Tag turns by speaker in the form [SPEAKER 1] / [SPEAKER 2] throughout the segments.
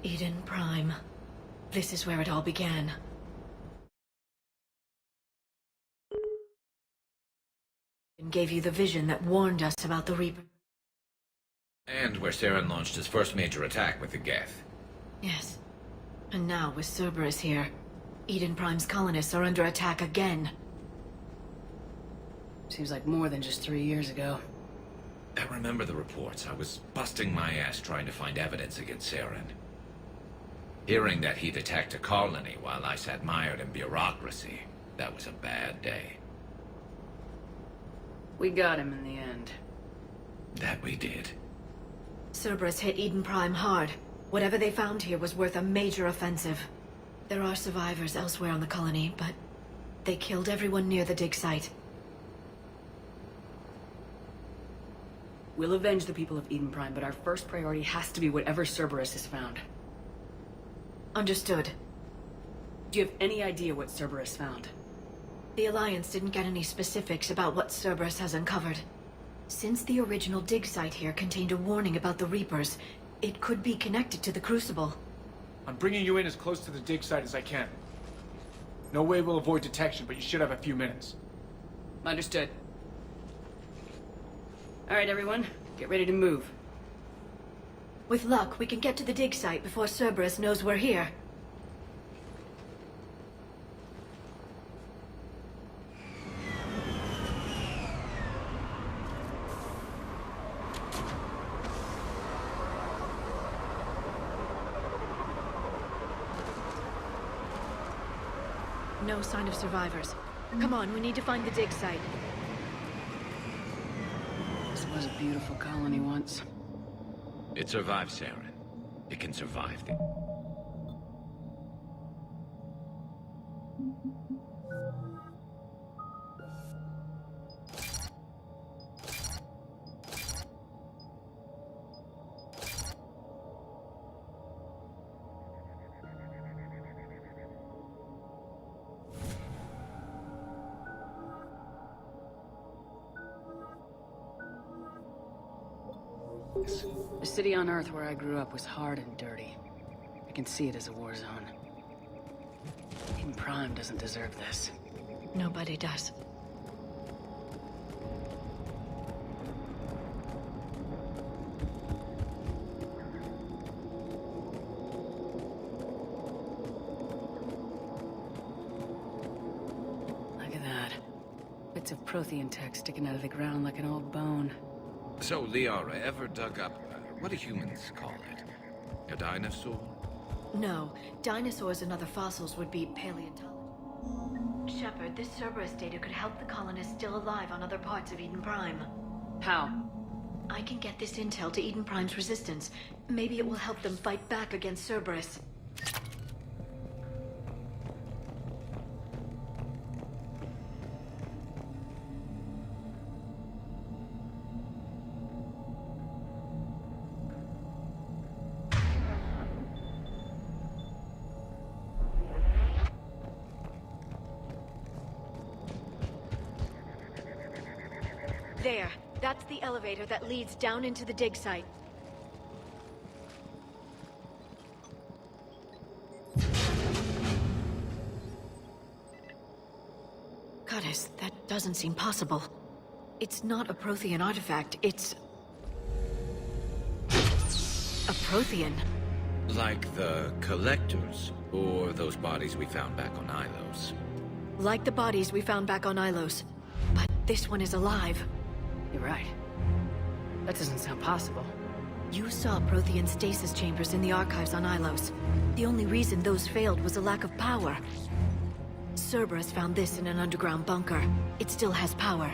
[SPEAKER 1] Eden Prime. This is where it all began. And gave you the vision that warned us about the Reaper.
[SPEAKER 2] And where Saren launched his first major attack with the Geth.
[SPEAKER 1] Yes. And now, with Cerberus here, Eden Prime's colonists are under attack again.
[SPEAKER 3] Seems like more than just 3 years ago.
[SPEAKER 2] I remember the reports. I was busting my ass trying to find evidence against Saren. Hearing that he'd attacked a colony while I sat mired in bureaucracy, that was a bad day.
[SPEAKER 3] We got him in the end.
[SPEAKER 2] That we did.
[SPEAKER 1] Cerberus hit Eden Prime hard. Whatever they found here was worth a major offensive. There are survivors elsewhere on the colony, but they killed everyone near the dig site.
[SPEAKER 3] We'll avenge the people of Eden Prime, but our first priority has to be whatever Cerberus has found.
[SPEAKER 1] Understood.
[SPEAKER 3] Do you have any idea what Cerberus found?
[SPEAKER 1] The Alliance didn't get any specifics about what Cerberus has uncovered. Since the original dig site here contained a warning about the Reapers, it could be connected to the Crucible.
[SPEAKER 4] I'm bringing you in as close to the dig site as I can. No way we'll avoid detection, but you should have a few minutes.
[SPEAKER 3] Understood. Alright, everyone. Get ready to move.
[SPEAKER 1] With luck, we can get to the dig site before Cerberus knows we're here. No sign of survivors. Come on, we need to find the dig site.
[SPEAKER 3] This was a beautiful colony once.
[SPEAKER 2] It survived Saren. It can survive the...
[SPEAKER 3] The city on Earth where I grew up was hard and dirty. I can see it as a war zone. Eden Prime doesn't deserve this.
[SPEAKER 1] Nobody does.
[SPEAKER 3] Look at that. Bits of Prothean tech sticking out of the ground like an old bone.
[SPEAKER 2] So, Liara ever dug up... what do humans call it? A dinosaur?
[SPEAKER 1] No, dinosaurs and other fossils would be paleontology. Shepard, this Cerberus data could help the colonists still alive on other parts of Eden Prime.
[SPEAKER 3] How?
[SPEAKER 1] I can get this intel to Eden Prime's resistance. Maybe it will help them fight back against Cerberus. There. That's the elevator that leads down into the dig site. Goddess, that doesn't seem possible. It's not a Prothean artifact, it's... a Prothean.
[SPEAKER 2] Like the Collectors, or those bodies we found back on Ilos.
[SPEAKER 1] Like the bodies we found back on Ilos. But this one is alive.
[SPEAKER 3] You're right. That doesn't sound possible.
[SPEAKER 1] You saw Prothean stasis chambers in the archives on Ilos. The only reason those failed was a lack of power. Cerberus found this in an underground bunker. It still has power.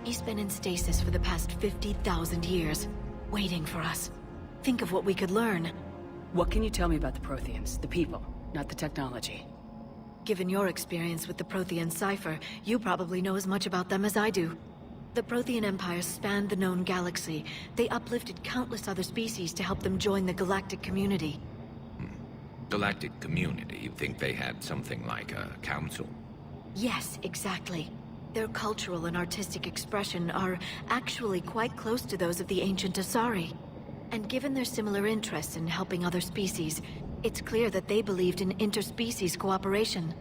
[SPEAKER 1] He's been in stasis for the past 50,000 years, waiting for us. Think of what we could learn.
[SPEAKER 3] What can you tell me about the Protheans? The people, not the technology.
[SPEAKER 1] Given your experience with the Prothean cipher, you probably know as much about them as I do. The Prothean Empire spanned the known galaxy. They uplifted countless other species to help them join the galactic community.
[SPEAKER 2] Galactic community? You think they had something like a council?
[SPEAKER 1] Yes, exactly. Their cultural and artistic expression are actually quite close to those of the ancient Asari. And given their similar interests in helping other species, it's clear that they believed in interspecies cooperation.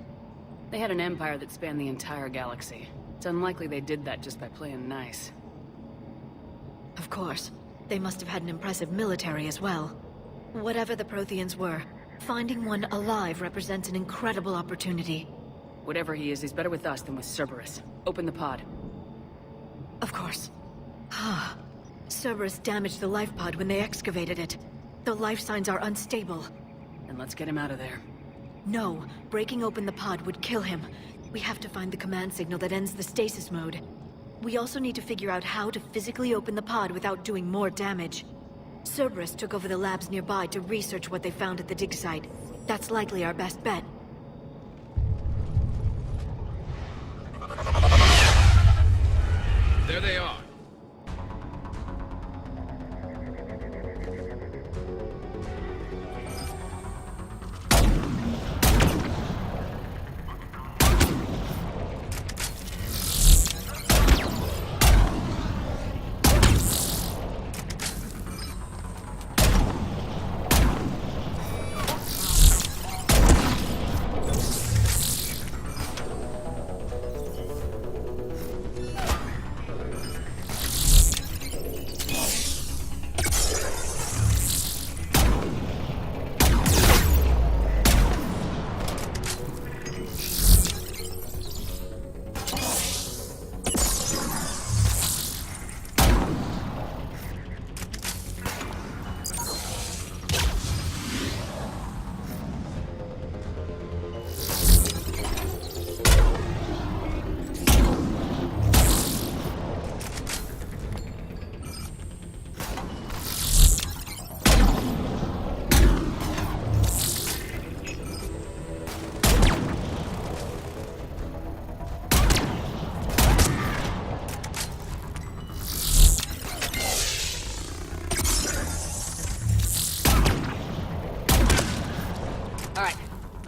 [SPEAKER 3] They had an empire that spanned the entire galaxy. It's unlikely they did that just by playing nice.
[SPEAKER 1] Of course. They must have had an impressive military as well. Whatever the Protheans were, finding one alive represents an incredible opportunity.
[SPEAKER 3] Whatever he is, he's better with us than with Cerberus. Open the pod.
[SPEAKER 1] Of course. Cerberus damaged the life pod when they excavated it. The life signs are unstable.
[SPEAKER 3] Then let's get him out of there.
[SPEAKER 1] No, breaking open the pod would kill him. We have to find the command signal that ends the stasis mode. We also need to figure out how to physically open the pod without doing more damage. Cerberus took over the labs nearby to research what they found at the dig site. That's likely our best bet.
[SPEAKER 2] There they are.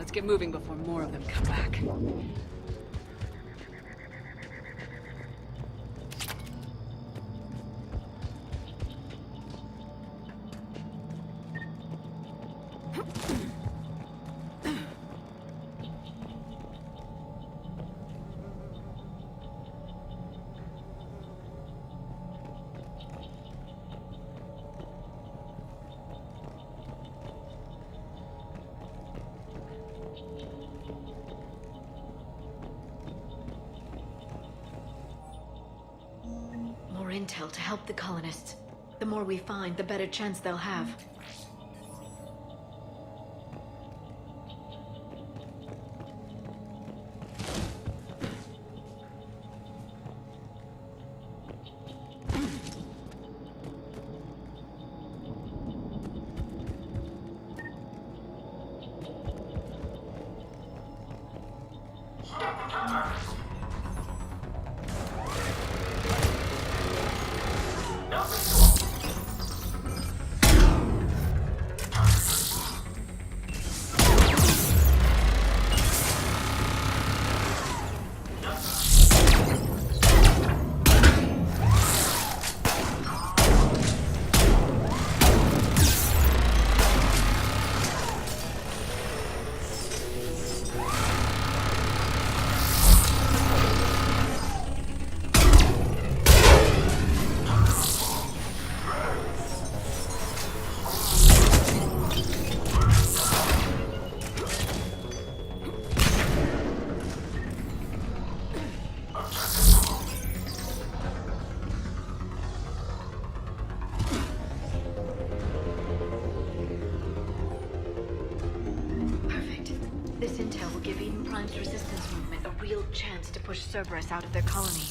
[SPEAKER 3] Let's get moving before more of them come back.
[SPEAKER 1] More intel to help the colonists. The more we find, the better chance they'll have. Resistance movement a real chance to push Cerberus out of their colony.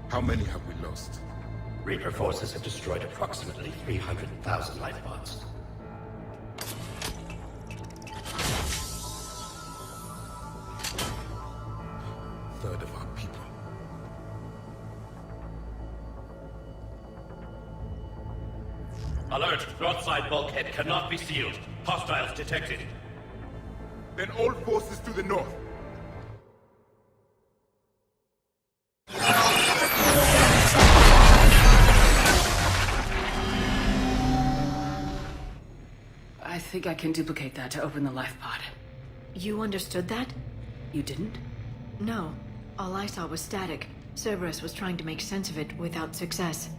[SPEAKER 5] How many have we lost?
[SPEAKER 6] Reaper forces have destroyed approximately 300,000 life pods.
[SPEAKER 5] Third of our people.
[SPEAKER 6] Alert! Broadside bulkhead cannot be sealed. Hostiles detected.
[SPEAKER 5] Then all forces to the north.
[SPEAKER 3] I think I can duplicate that to open the life pod.
[SPEAKER 1] You understood that?
[SPEAKER 3] You didn't?
[SPEAKER 1] No. All I saw was static. Cerberus was trying to make sense of it without success.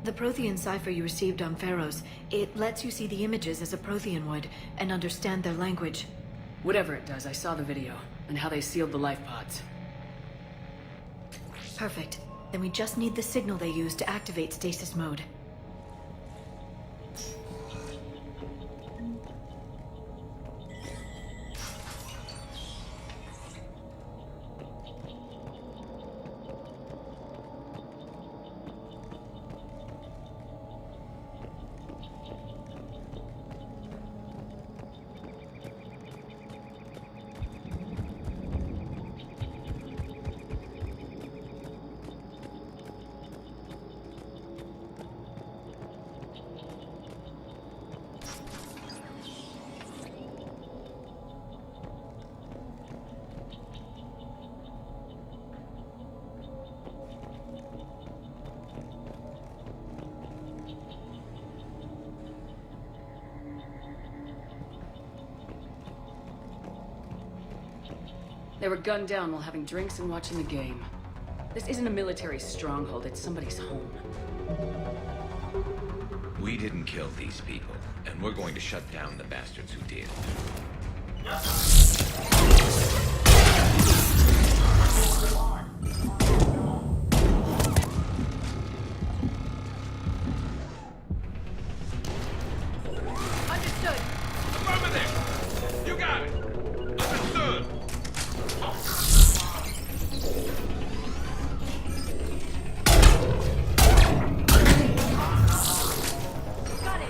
[SPEAKER 1] The Prothean cipher you received on Pharaohs, it lets you see the images as a Prothean would, and understand their language.
[SPEAKER 3] Whatever it does, I saw the video, and how they sealed the life pods.
[SPEAKER 1] Perfect. Then we just need the signal they used to activate stasis mode.
[SPEAKER 3] They were gunned down while having drinks and watching the game. This isn't a military stronghold, it's somebody's home.
[SPEAKER 2] We didn't kill these people, and we're going to shut down the bastards who did.
[SPEAKER 1] Understood.
[SPEAKER 2] Affirmative! You got it! Understood!
[SPEAKER 1] Got it.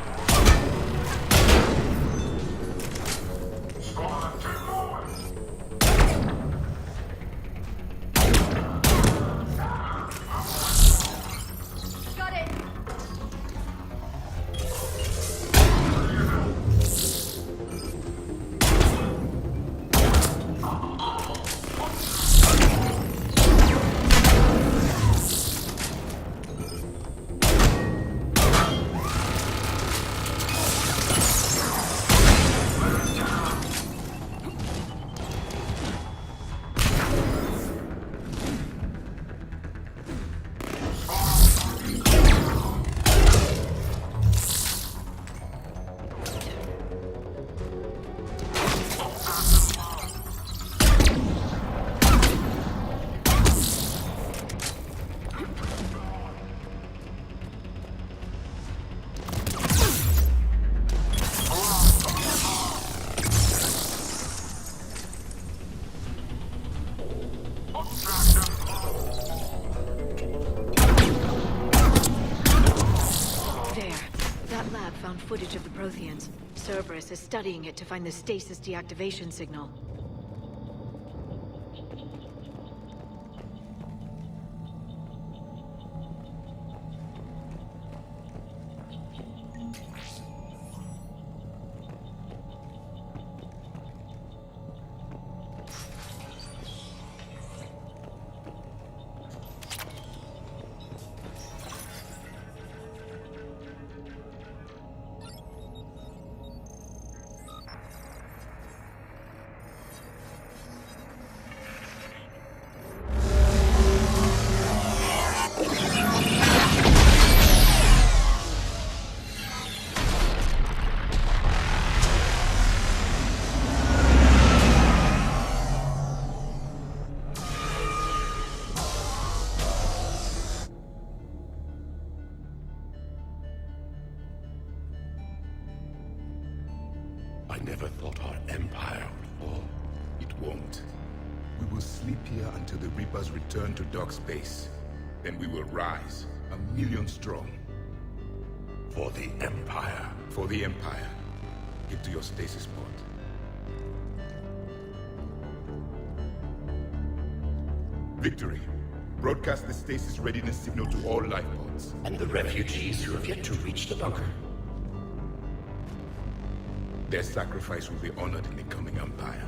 [SPEAKER 1] Protheans. Cerberus is studying it to find the stasis deactivation signal.
[SPEAKER 5] I never thought our empire would fall. It won't. We will sleep here until the Reapers return to Dock Space. Then we will rise, 1,000,000 strong.
[SPEAKER 6] For the Empire.
[SPEAKER 5] For the Empire. Get to your stasis pod. Victory. Broadcast the stasis readiness signal to all life pods.
[SPEAKER 6] And the refugees who have yet to reach the bunker.
[SPEAKER 5] Their sacrifice will be honored in the coming Empire.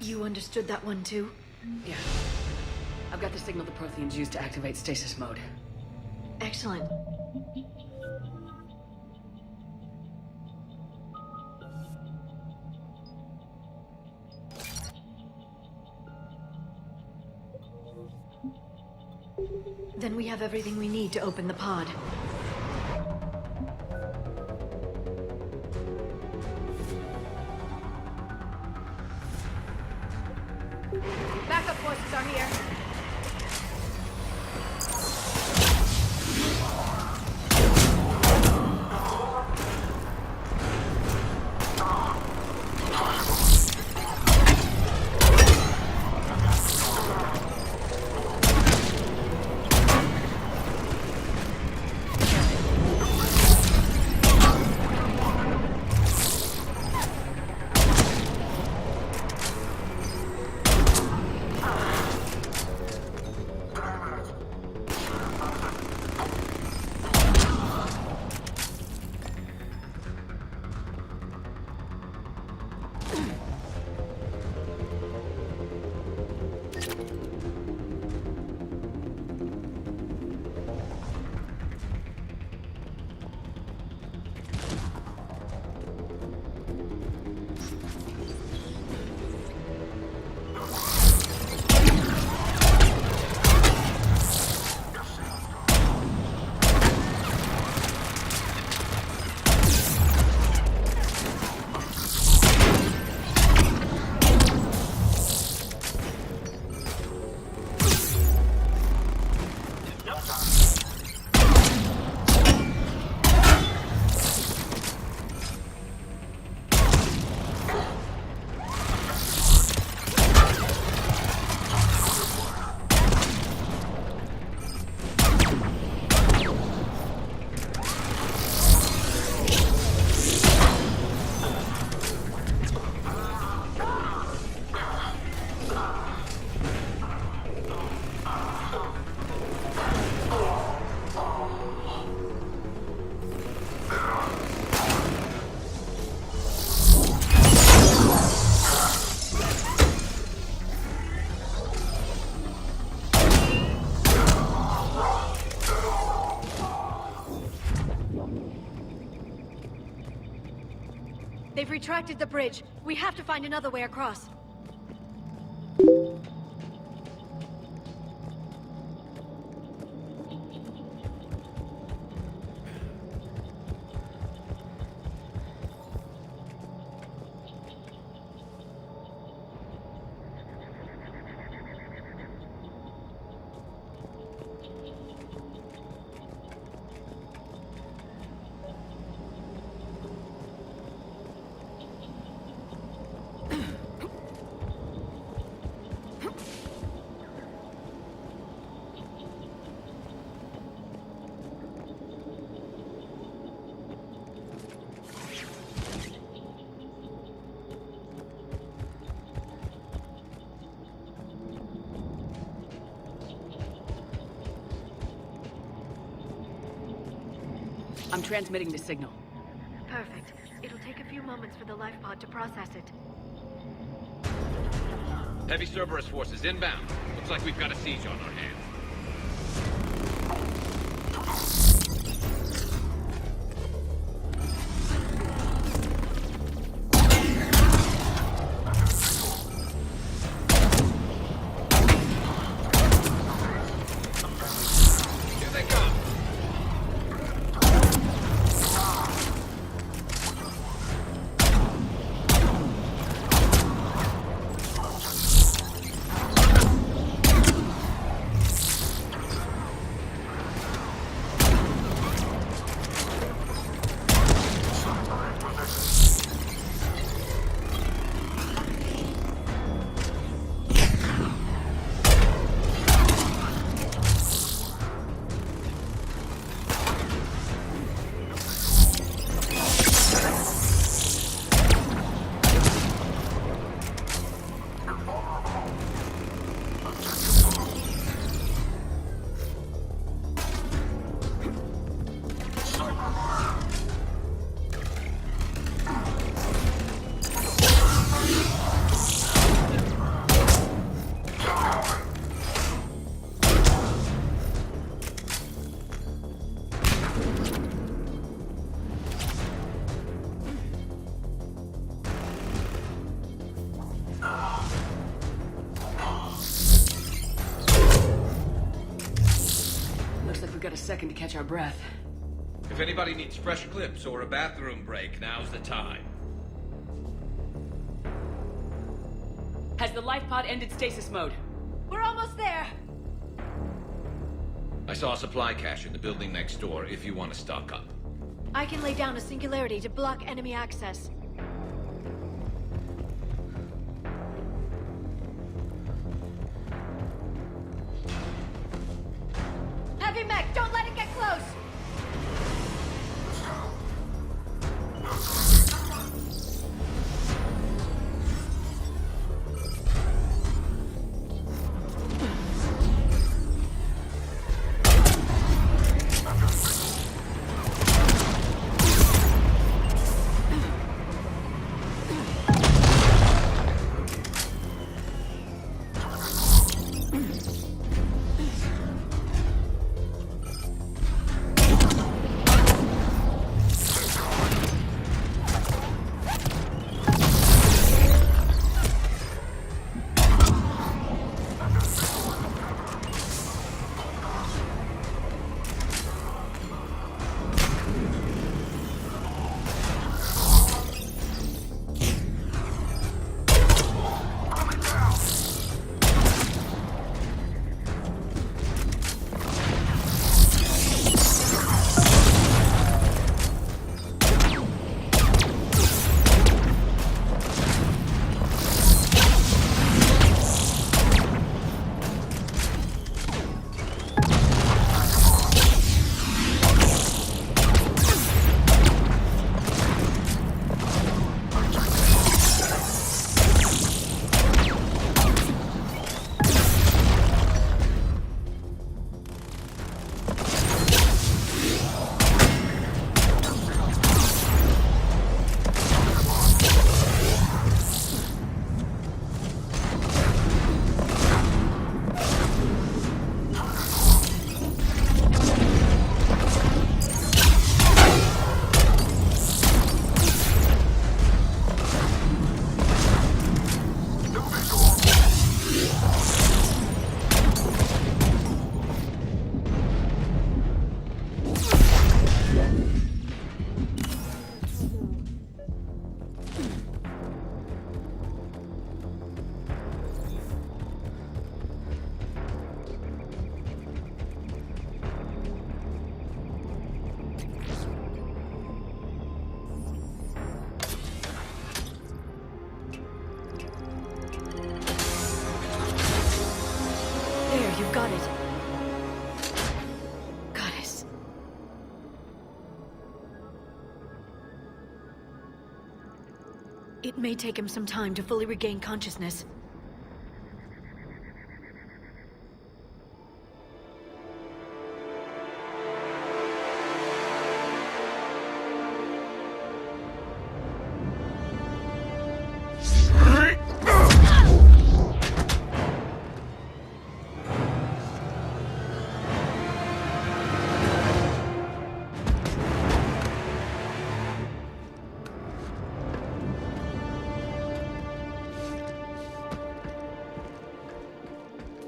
[SPEAKER 1] You understood that one too?
[SPEAKER 3] Yeah. I've got the signal the Protheans use to activate stasis mode.
[SPEAKER 1] Excellent. Then we have everything we need to open the pod. Backup forces are here. They've retracted the bridge. We have to find another way across.
[SPEAKER 3] I'm transmitting the signal.
[SPEAKER 1] Perfect. It'll take a few moments for the life pod to process it.
[SPEAKER 2] Heavy Cerberus forces inbound. Looks like we've got a siege on our hands.
[SPEAKER 3] We've got a second to catch our breath.
[SPEAKER 2] If anybody needs fresh clips or a bathroom break, now's the time.
[SPEAKER 3] Has the life pod ended stasis mode?
[SPEAKER 1] We're almost there!
[SPEAKER 2] I saw a supply cache in the building next door if you want to stock up.
[SPEAKER 1] I can lay down a singularity to block enemy access. Heavy mech, don't let it get close! You've got it. Goddess. It may take him some time to fully regain consciousness.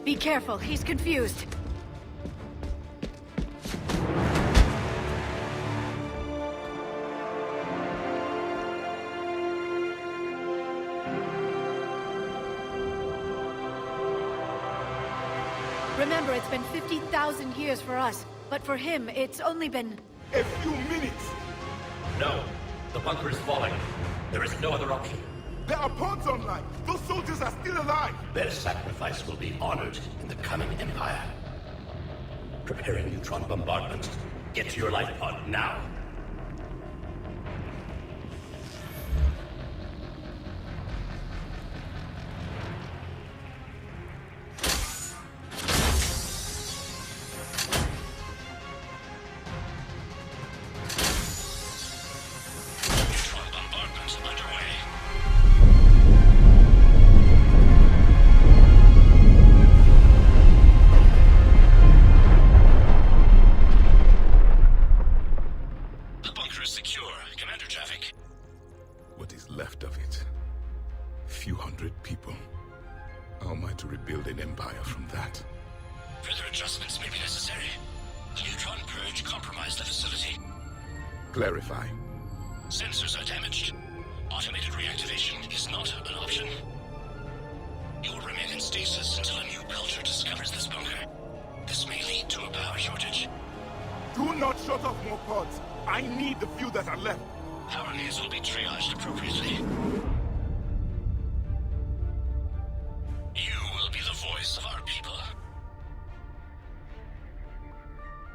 [SPEAKER 1] Be careful, he's confused. Remember, it's been 50,000 years for us, but for him, it's only been...
[SPEAKER 5] A few minutes!
[SPEAKER 6] No. The bunker is falling. There is no other option.
[SPEAKER 5] There are pods online! Those soldiers are still alive!
[SPEAKER 6] Their sacrifice will be honored in the coming Empire. Preparing neutron bombardment. Get to your life pod now.
[SPEAKER 5] Clarify.
[SPEAKER 6] Sensors are damaged. Automated reactivation is not an option. You'll remain in stasis until a new culture discovers this bunker. This may lead to a power shortage.
[SPEAKER 5] Do not shut off more pods. I need the few that are left.
[SPEAKER 6] Power needs will be triaged appropriately. You will be the voice of our people.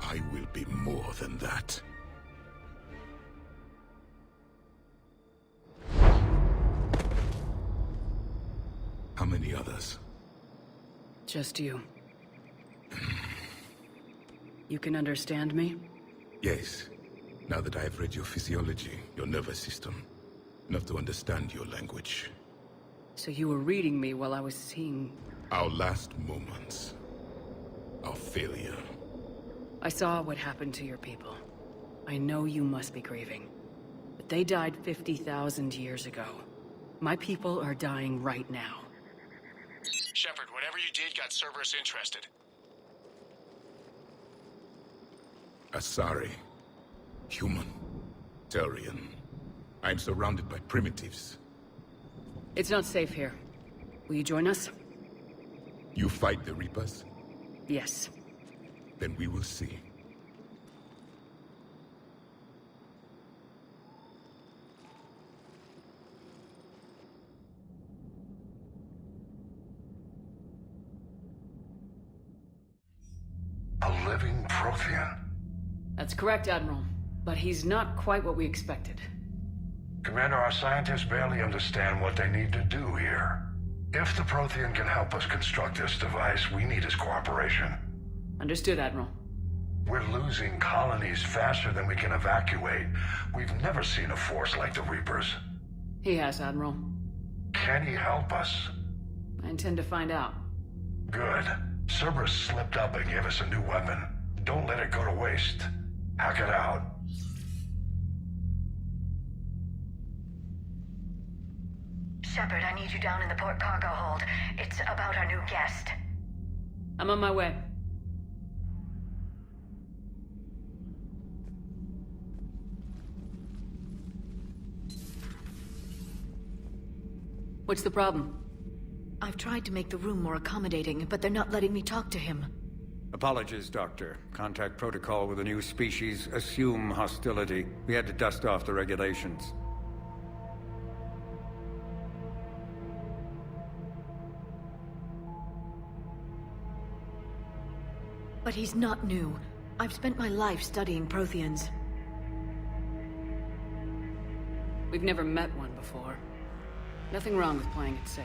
[SPEAKER 5] I will be more than that. How many others?
[SPEAKER 3] Just you. You can understand me?
[SPEAKER 5] Yes. Now that I have read your physiology, your nervous system, enough to understand your language.
[SPEAKER 3] So you were reading me while I was seeing...
[SPEAKER 5] Our last moments. Our failure.
[SPEAKER 3] I saw what happened to your people. I know you must be grieving. But they died 50,000 years ago. My people are dying right now.
[SPEAKER 4] Shepard, whatever you did got Cerberus interested.
[SPEAKER 5] Asari. Human. Turian. I'm surrounded by primitives.
[SPEAKER 3] It's not safe here. Will you join us?
[SPEAKER 5] You fight the Reapers?
[SPEAKER 3] Yes.
[SPEAKER 5] Then we will see.
[SPEAKER 7] A living Prothean?
[SPEAKER 3] That's correct, Admiral. But he's not quite what we expected.
[SPEAKER 7] Commander, our scientists barely understand what they need to do here. If the Prothean can help us construct this device, we need his cooperation.
[SPEAKER 3] Understood, Admiral.
[SPEAKER 7] We're losing colonies faster than we can evacuate. We've never seen a force like the Reapers.
[SPEAKER 3] He has, Admiral.
[SPEAKER 7] Can he help us?
[SPEAKER 3] I intend to find out.
[SPEAKER 7] Good. Cerberus slipped up and gave us a new weapon. Don't let it go to waste. Hack it out.
[SPEAKER 1] Shepard, I need you down in the port cargo hold. It's about our new guest.
[SPEAKER 3] I'm on my way. What's the problem?
[SPEAKER 1] I've tried to make the room more accommodating, but they're not letting me talk to him.
[SPEAKER 8] Apologies, Doctor. Contact protocol with a new species. Assume hostility. We had to dust off the regulations.
[SPEAKER 1] But he's not new. I've spent my life studying Protheans.
[SPEAKER 3] We've never met one before. Nothing wrong with playing it safe.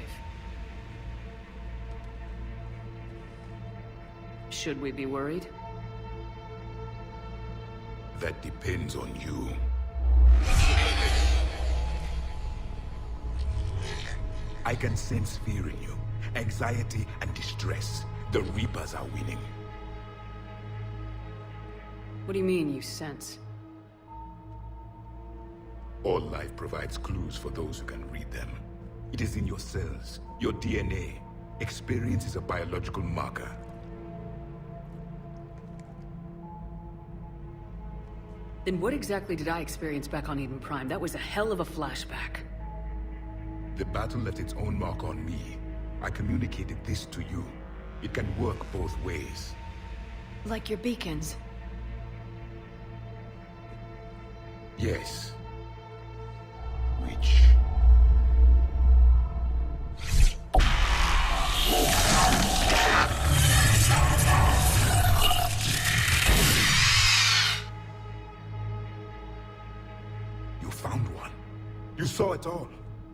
[SPEAKER 3] Should we be worried?
[SPEAKER 5] That depends on you. I can sense fear in you. Anxiety and distress. The Reapers are winning.
[SPEAKER 3] What do you mean, you sense?
[SPEAKER 5] All life provides clues for those who can read them. It is in your cells, your DNA, Experience is a biological marker.
[SPEAKER 3] Then what exactly did I experience back on Eden Prime? That was a hell of a flashback.
[SPEAKER 5] The battle left its own mark on me. I communicated this to you. It can work both ways.
[SPEAKER 1] Like your beacons.
[SPEAKER 5] Yes. Which... You found one. You saw it all.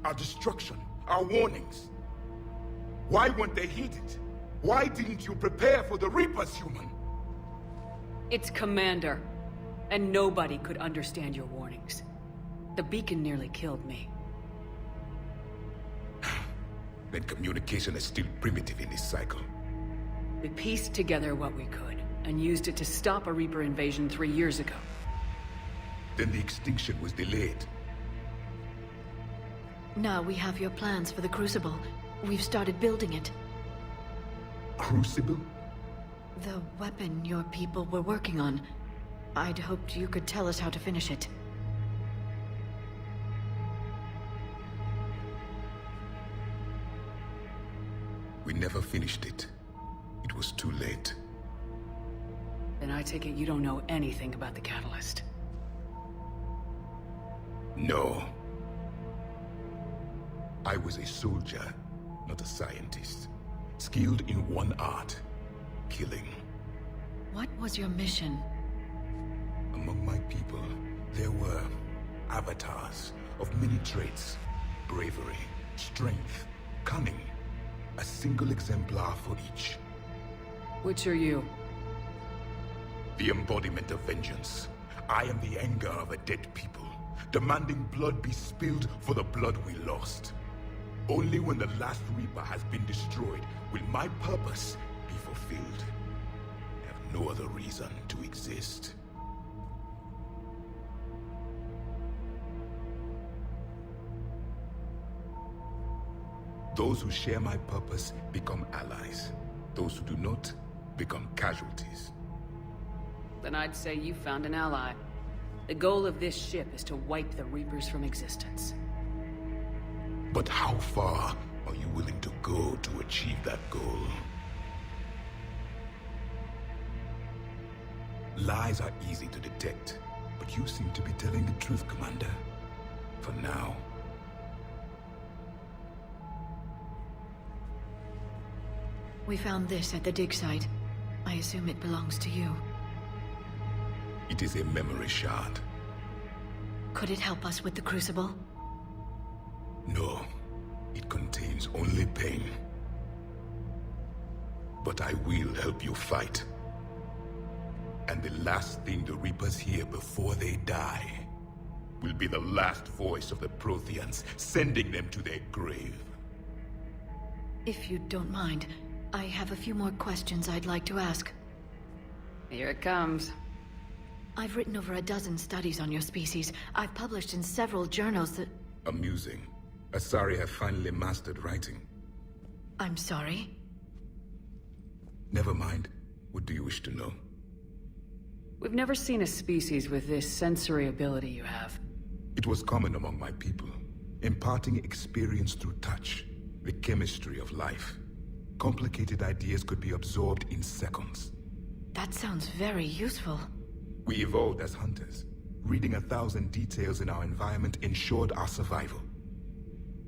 [SPEAKER 5] Our destruction, our warnings. Why weren't they heeded? Why didn't you prepare for the Reapers, human?
[SPEAKER 3] It's Commander. And nobody could understand your warnings. The beacon nearly killed me.
[SPEAKER 5] Then communication is still primitive in this cycle.
[SPEAKER 3] We pieced together what we could, and used it to stop a Reaper invasion 3 years ago.
[SPEAKER 5] Then the extinction was delayed.
[SPEAKER 1] Now we have your plans for the Crucible. We've started building it.
[SPEAKER 5] Crucible?
[SPEAKER 1] The weapon your people were working on. I'd hoped you could tell us how to finish it.
[SPEAKER 5] We never finished it. It was too late.
[SPEAKER 3] Then I take it you don't know anything about the catalyst.
[SPEAKER 5] No. I was a soldier, not a scientist. Skilled in one art, killing.
[SPEAKER 1] What was your mission?
[SPEAKER 5] Among my people, there were avatars of many traits. Bravery, strength, cunning. A single exemplar for each.
[SPEAKER 3] Which are you?
[SPEAKER 5] The embodiment of vengeance. I am the anger of a dead people, demanding blood be spilled for the blood we lost. Only when the last Reaper has been destroyed will my purpose be fulfilled. I have no other reason to exist. Those who share my purpose become allies. Those who do not become casualties.
[SPEAKER 3] Then I'd say you found an ally. The goal of this ship is to wipe the Reapers from existence.
[SPEAKER 5] But how far are you willing to go to achieve that goal? Lies are easy to detect, but you seem to be telling the truth, Commander. For now.
[SPEAKER 1] We found this at the dig site. I assume it belongs to you.
[SPEAKER 5] It is a memory shard.
[SPEAKER 1] Could it help us with the Crucible?
[SPEAKER 5] No, it contains only pain. But I will help you fight. And the last thing the Reapers hear before they die will be the last voice of the Protheans, sending them to their grave.
[SPEAKER 1] If you don't mind, I have a few more questions I'd like to ask.
[SPEAKER 3] Here it comes.
[SPEAKER 1] I've written over a dozen studies on your species. I've published in several journals that...
[SPEAKER 5] Amusing. Asari have finally mastered writing.
[SPEAKER 1] I'm sorry?
[SPEAKER 5] Never mind. What do you wish to know?
[SPEAKER 3] We've never seen a species with this sensory ability you have.
[SPEAKER 5] It was common among my people, imparting experience through touch, the chemistry of life. Complicated ideas could be absorbed in seconds.
[SPEAKER 1] That sounds very useful.
[SPEAKER 5] We evolved as hunters. Reading 1,000 details in our environment ensured our survival.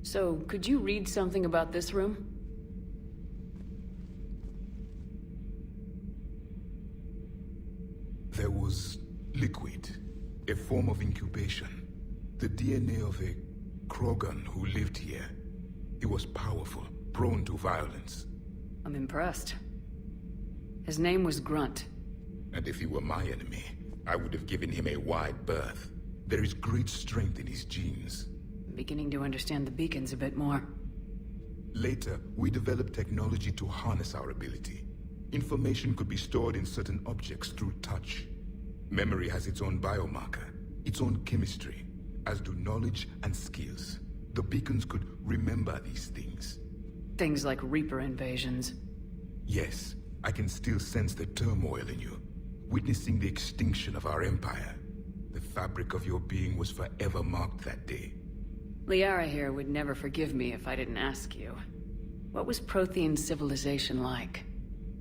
[SPEAKER 3] So, could you read something about this room?
[SPEAKER 5] There was liquid, a form of incubation. The DNA of a Krogan who lived here. He was powerful, prone to violence.
[SPEAKER 3] I'm impressed. His name was Grunt.
[SPEAKER 5] And if he were my enemy, I would have given him a wide berth. There is great strength in his genes.
[SPEAKER 3] I'm beginning to understand the beacons a bit more.
[SPEAKER 5] Later, we developed technology to harness our ability. Information could be stored in certain objects through touch. Memory has its own biomarker, its own chemistry, as do knowledge and skills. The beacons could remember these things.
[SPEAKER 3] Things like Reaper invasions.
[SPEAKER 5] Yes, I can still sense the turmoil in you. Witnessing the extinction of our empire. The fabric of your being was forever marked that day.
[SPEAKER 3] Liara here would never forgive me if I didn't ask you. What was Prothean civilization like?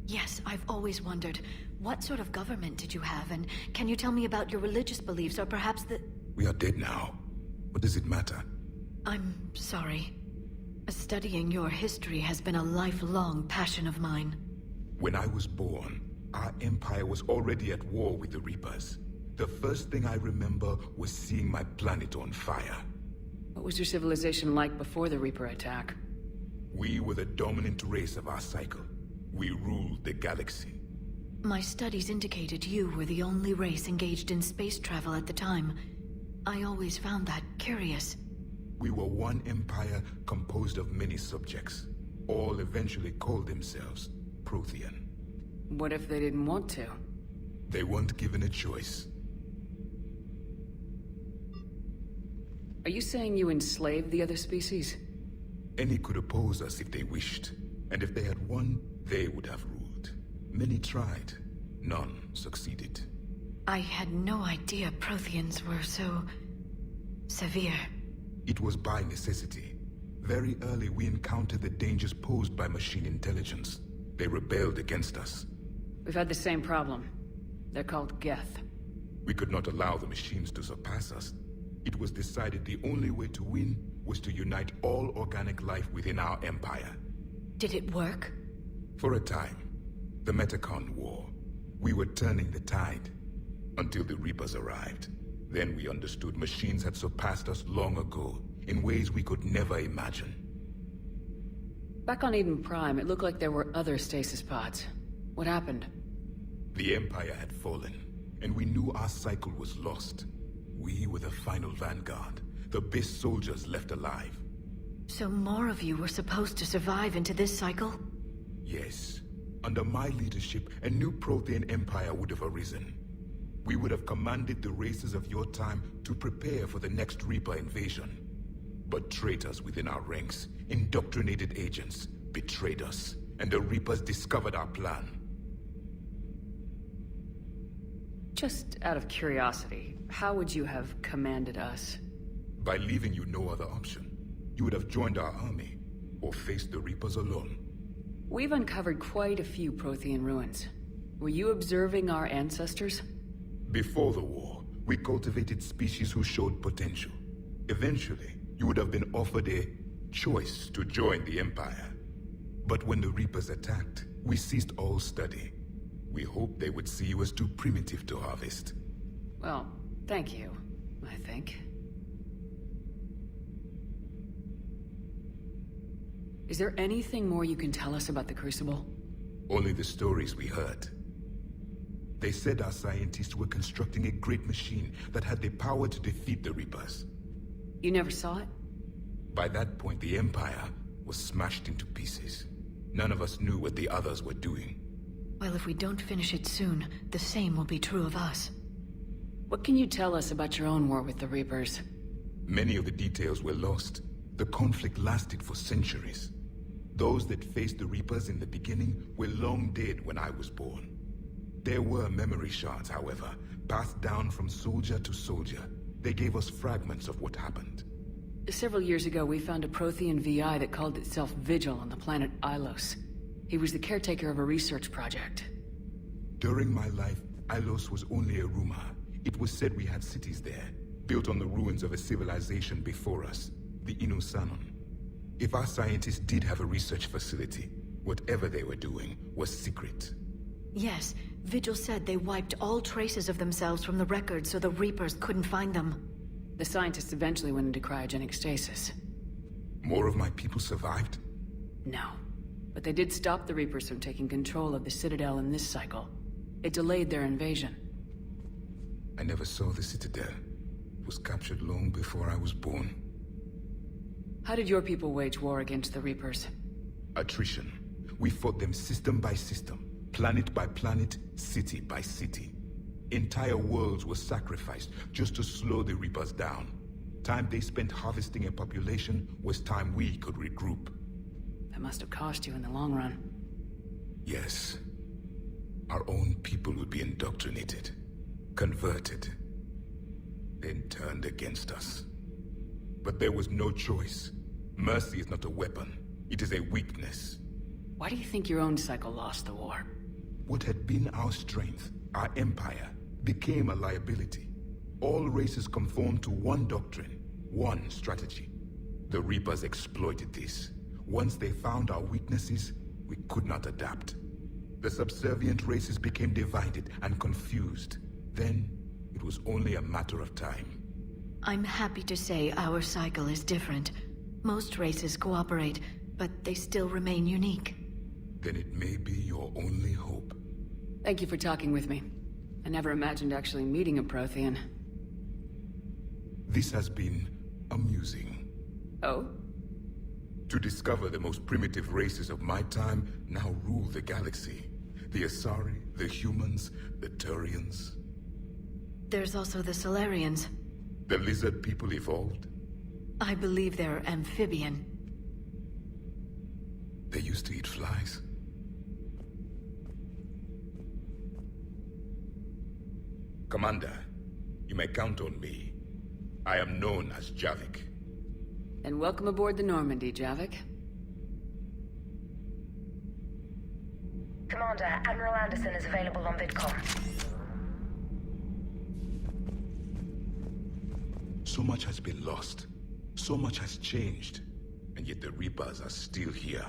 [SPEAKER 1] Yes, I've always wondered, what sort of government did you have, and can you tell me about your religious beliefs, or perhaps the...
[SPEAKER 5] We are dead now. What does it matter?
[SPEAKER 1] I'm sorry. Studying your history has been a lifelong passion of mine.
[SPEAKER 5] When I was born, our empire was already at war with the Reapers. The first thing I remember was seeing my planet on fire.
[SPEAKER 3] What was your civilization like before the Reaper attack?
[SPEAKER 5] We were the dominant race of our cycle. We ruled the galaxy.
[SPEAKER 1] My studies indicated you were the only race engaged in space travel at the time. I always found that curious.
[SPEAKER 5] We were one empire composed of many subjects. All eventually called themselves Prothean.
[SPEAKER 3] What if they didn't want to?
[SPEAKER 5] They weren't given a choice.
[SPEAKER 3] Are you saying you enslaved the other species?
[SPEAKER 5] Any could oppose us if they wished. And if they had won, they would have ruled. Many tried. None succeeded.
[SPEAKER 1] I had no idea Protheans were so... severe.
[SPEAKER 5] It was by necessity. Very early we encountered the dangers posed by machine intelligence. They rebelled against us.
[SPEAKER 3] We've had the same problem. They're called Geth.
[SPEAKER 5] We could not allow the machines to surpass us. It was decided the only way to win was to unite all organic life within our empire.
[SPEAKER 1] Did it work?
[SPEAKER 5] For a time. The Metacon War. We were turning the tide. Until the Reapers arrived. Then we understood machines had surpassed us long ago, in ways we could never imagine.
[SPEAKER 3] Back on Eden Prime, it looked like there were other stasis pods. What happened?
[SPEAKER 5] The Empire had fallen, and we knew our cycle was lost. We were the final vanguard, the best soldiers left alive.
[SPEAKER 1] So more of you were supposed to survive into this cycle?
[SPEAKER 5] Yes. Under my leadership, a new Prothean empire would have arisen. We would have commanded the races of your time to prepare for the next Reaper invasion. But traitors within our ranks, indoctrinated agents, betrayed us, and the Reapers discovered our plan.
[SPEAKER 3] Just out of curiosity, how would you have commanded us?
[SPEAKER 5] By leaving you no other option. You would have joined our army, or faced the Reapers alone.
[SPEAKER 3] We've uncovered quite a few Prothean ruins. Were you observing our ancestors?
[SPEAKER 5] Before the war, we cultivated species who showed potential. Eventually, you would have been offered a choice to join the Empire. But when the Reapers attacked, we ceased all study. We hoped they would see you as too primitive to harvest.
[SPEAKER 3] Well, thank you, I think. Is there anything more you can tell us about the Crucible?
[SPEAKER 5] Only the stories we heard. They said our scientists were constructing a great machine that had the power to defeat the Reapers.
[SPEAKER 3] You never saw it?
[SPEAKER 5] By that point, the Empire was smashed into pieces. None of us knew what the others were doing.
[SPEAKER 1] Well, if we don't finish it soon, the same will be true of us.
[SPEAKER 3] What can you tell us about your own war with the Reapers?
[SPEAKER 5] Many of the details were lost. The conflict lasted for centuries. Those that faced the Reapers in the beginning were long dead when I was born. There were memory shards, however, passed down from soldier to soldier. They gave us fragments of what happened.
[SPEAKER 3] Several years ago, we found a Prothean VI that called itself Vigil on the planet Ilos. He was the caretaker of a research project.
[SPEAKER 5] During my life, Ilos was only a rumor. It was said we had cities there, built on the ruins of a civilization before us, the Inusanon. If our scientists did have a research facility, whatever they were doing was secret.
[SPEAKER 1] Yes, Vigil said they wiped all traces of themselves from the records so the Reapers couldn't find them.
[SPEAKER 3] The scientists eventually went into cryogenic stasis.
[SPEAKER 5] More of my people survived?
[SPEAKER 3] No. But they did stop the Reapers from taking control of the Citadel in this cycle. It delayed their invasion.
[SPEAKER 5] I never saw the Citadel. It was captured long before I was born.
[SPEAKER 3] How did your people wage war against the Reapers?
[SPEAKER 5] Attrition. We fought them system by system, planet by planet, city by city. Entire worlds were sacrificed just to slow the Reapers down. Time they spent harvesting a population was time we could regroup.
[SPEAKER 3] That must have cost you in the long run.
[SPEAKER 5] Yes. Our own people would be indoctrinated, converted, then turned against us. But there was no choice. Mercy is not a weapon. It is a weakness.
[SPEAKER 3] Why do you think your own cycle lost the war?
[SPEAKER 5] What had been our strength, our empire, became a liability. All races conformed to one doctrine, one strategy. The Reapers exploited this. Once they found our weaknesses, we could not adapt. The subservient races became divided and confused. Then, it was only a matter of time.
[SPEAKER 1] I'm happy to say our cycle is different. Most races cooperate, but they still remain unique.
[SPEAKER 5] Then it may be your only hope.
[SPEAKER 3] Thank you for talking with me. I never imagined actually meeting a Prothean.
[SPEAKER 5] This has been amusing.
[SPEAKER 3] Oh?
[SPEAKER 5] To discover the most primitive races of my time now rule the galaxy. The Asari, the humans, the Turians.
[SPEAKER 1] There's also the Solarians.
[SPEAKER 5] The lizard people evolved.
[SPEAKER 1] I believe they're amphibian.
[SPEAKER 5] They used to eat flies. Commander, you may count on me. I am known as Javik.
[SPEAKER 3] And welcome aboard the Normandy, Javik.
[SPEAKER 9] Commander, Admiral Anderson is available on VidCom.
[SPEAKER 5] So much has been lost. So much has changed. And yet the Reapers are still here.